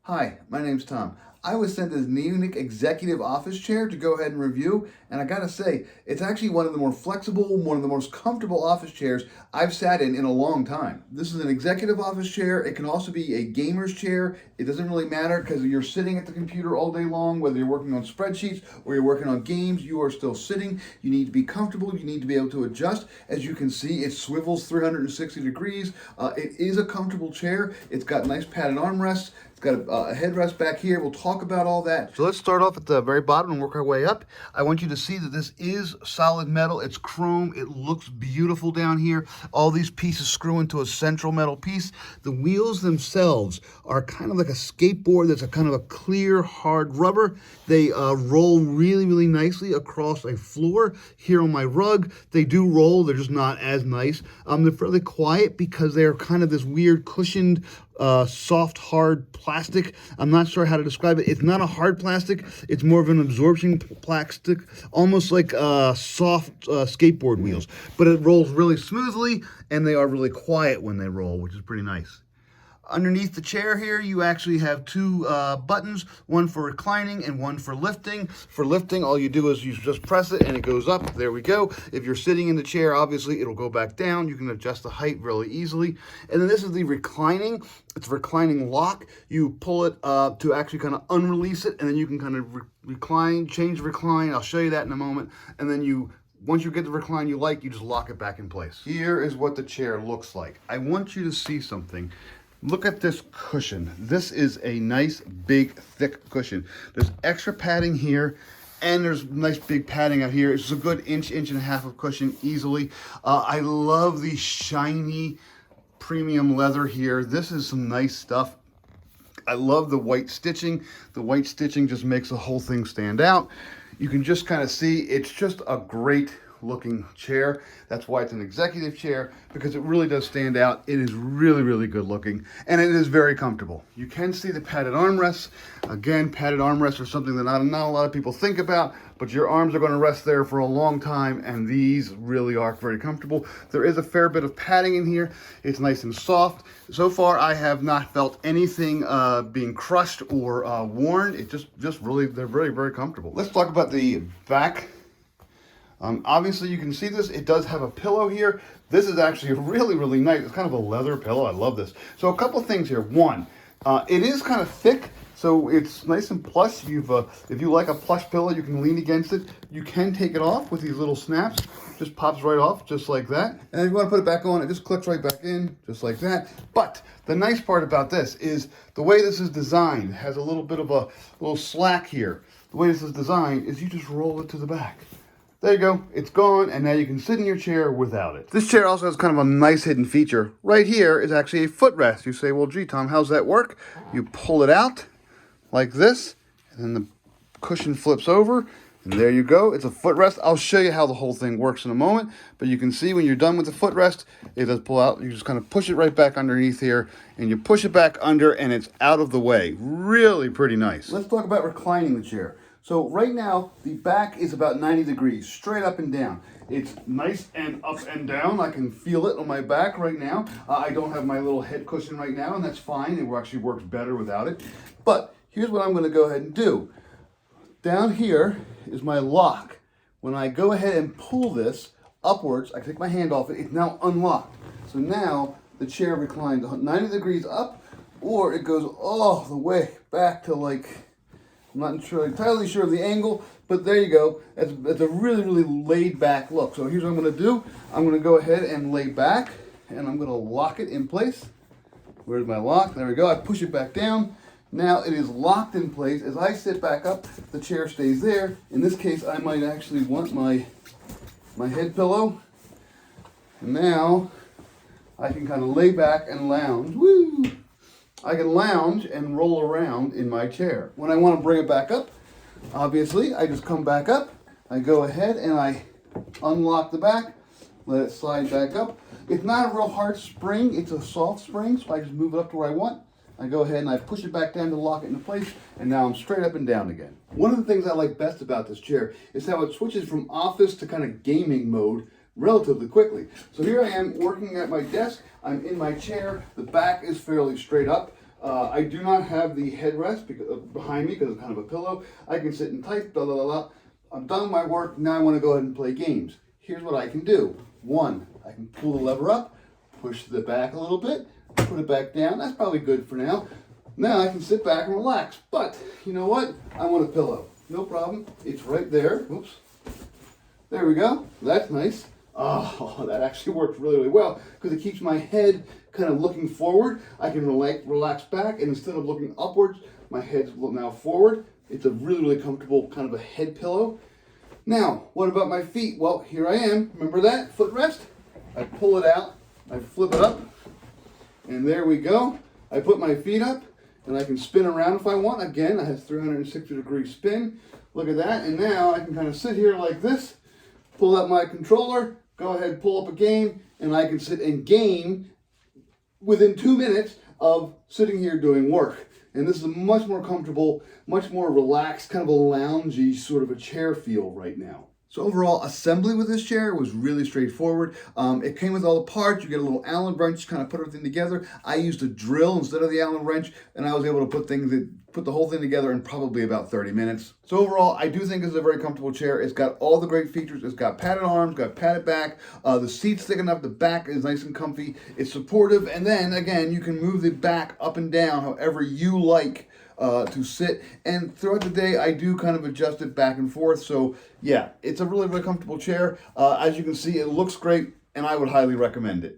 Hi, my name's Tom. I was sent this NIONIK executive office chair to go ahead and review, and I gotta say, it's actually one of the more flexible, one of the most comfortable office chairs I've sat in a long time. This is an executive office chair. It can also be a gamer's chair. It doesn't really matter because you're sitting at the computer all day long, whether you're working on spreadsheets or you're working on games, you are still sitting. You need to be comfortable. You need to be able to adjust. As you can see, it swivels 360 degrees. It is a comfortable chair. It's got nice padded armrests. It's got a headrest back here. We'll talk about all that. So let's start off at the very bottom and work our way up. I want you to see that this is solid metal. It's chrome. It looks beautiful down here. All these pieces screw into a central metal piece. The wheels themselves are kind of like a skateboard that's a kind of a clear, hard rubber. They roll really, really nicely across a floor. Here on my rug, they do roll. They're just not as nice. They're fairly quiet because they're kind of this weird cushioned soft, hard plastic. I'm not sure how to describe it. It's not a hard plastic. It's more of an absorption plastic, almost like soft skateboard wheels. But it rolls really smoothly, and they are really quiet when they roll, which is pretty nice. Underneath the chair here, you actually have two buttons, one for reclining and one for lifting. For lifting, all you do is you just press it and it goes up. There we go. If you're sitting in the chair, obviously it'll go back down. You can adjust the height really easily. And then this is the reclining. It's a reclining lock. You pull it to actually kind of unrelease it, and then you can kind of recline, change the recline. I'll show you that in a moment. And then once you get the recline you like, you just lock it back in place. Here is what the chair looks like. I want you to see something. Look at this cushion. This is a nice, big, thick cushion. There's extra padding here, and there's nice big padding out here. It's a good inch and a half of cushion easily. I love the shiny premium leather here. This is some nice stuff. I love the white stitching. The white stitching just makes the whole thing stand out. You can just kind of see it's just a great looking chair. That's why it's an executive chair, because it really does stand out. It is really, really good looking, and it is very comfortable. You can see the padded armrests. Again, padded armrests are something that not a lot of people think about, but your arms are going to rest there for a long time, and these really are very comfortable. There is a fair bit of padding in here. It's nice and soft. So far, I have not felt anything being crushed or worn. It just really, they're very, very comfortable. Let's talk about the back. Obviously you can see this, it does have a pillow here. This is actually really, really nice. It's kind of a leather pillow. I love this. So a couple things here. One, it is kind of thick, so it's nice and plush. If you like a plush pillow, you can lean against it. You can take it off with these little snaps. Just pops right off, just like that. And if you want to put it back on, it just clicks right back in, just like that. But the nice part about this is the way this is designed. It has a little bit of a little slack here. The way this is designed is you just roll it to the back. There you go, it's gone, and now you can sit in your chair without it. This chair also has kind of a nice hidden feature. Right here is actually a footrest. You say, well, gee, Tom, how's that work? You pull it out like this, and then the cushion flips over, and there you go. It's a footrest. I'll show you how the whole thing works in a moment, but you can see when you're done with the footrest, it does pull out. You just kind of push it right back underneath here, and you push it back under, and it's out of the way. Really pretty nice. Let's talk about reclining the chair. So right now, the back is about 90 degrees, straight up and down. It's nice and up and down. I can feel it on my back right now. I don't have my little head cushion right now, and that's fine. It actually works better without it. But here's what I'm going to go ahead and do. Down here is my lock. When I go ahead and pull this upwards, I take my hand off it, it's now unlocked. So now the chair reclines 90 degrees up, or it goes all the way back to I'm not entirely sure of the angle, but there you go. That's a really, really laid back look. So here's what I'm going to do. I'm going to go ahead and lay back, and I'm going to lock it in place. Where's my lock? There we go. I push it back down. Now it is locked in place. As I sit back up, the chair stays there. In this case, I might actually want my head pillow. And now I can kind of lay back and lounge. Woo! I can lounge and roll around in my chair. When I want to bring it back up, obviously, I just come back up. I go ahead and I unlock the back, let it slide back up. It's not a real hard spring, it's a soft spring, so I just move it up to where I want. I go ahead and I push it back down to lock it into place, and now I'm straight up and down again. One of the things I like best about this chair is how it switches from office to kind of gaming mode relatively quickly. So here I am working at my desk. I'm in my chair. The back is fairly straight up. I do not have the headrest behind me because it's kind of a pillow. I can sit and type, blah, blah, blah, blah. I'm done with my work. Now I want to go ahead and play games. Here's what I can do. One, I can pull the lever up, push the back a little bit, put it back down. That's probably good for now. Now I can sit back and relax. But you know what? I want a pillow. No problem. It's right there. Oops. There we go. That's nice. Oh, that actually works really, really well because it keeps my head kind of looking forward. I can relax back, and instead of looking upwards, my head's now forward. It's a really, really comfortable kind of a head pillow. Now, what about my feet? Well, here I am. Remember that footrest? I pull it out, I flip it up, and there we go. I put my feet up, and I can spin around if I want. Again, I have 360-degree spin. Look at that, and now I can kind of sit here like this, pull out my controller, go ahead, pull up a game, and I can sit and game within 2 minutes of sitting here doing work. And this is a much more comfortable, much more relaxed, kind of a loungy sort of a chair feel right now. So overall, assembly with this chair was really straightforward. It came with all the parts. You get a little Allen wrench to kind of put everything together. I used a drill instead of the Allen wrench, and I was able to put the whole thing together in probably about 30 minutes. So overall, I do think this is a very comfortable chair. It's got all the great features. It's got padded arms, got padded back. The seat's thick enough. The back is nice and comfy. It's supportive, and then again, you can move the back up and down however you like to sit, and throughout the day I do kind of adjust it back and forth. So yeah, it's a really, really comfortable chair. As you can see, it looks great, and I would highly recommend it.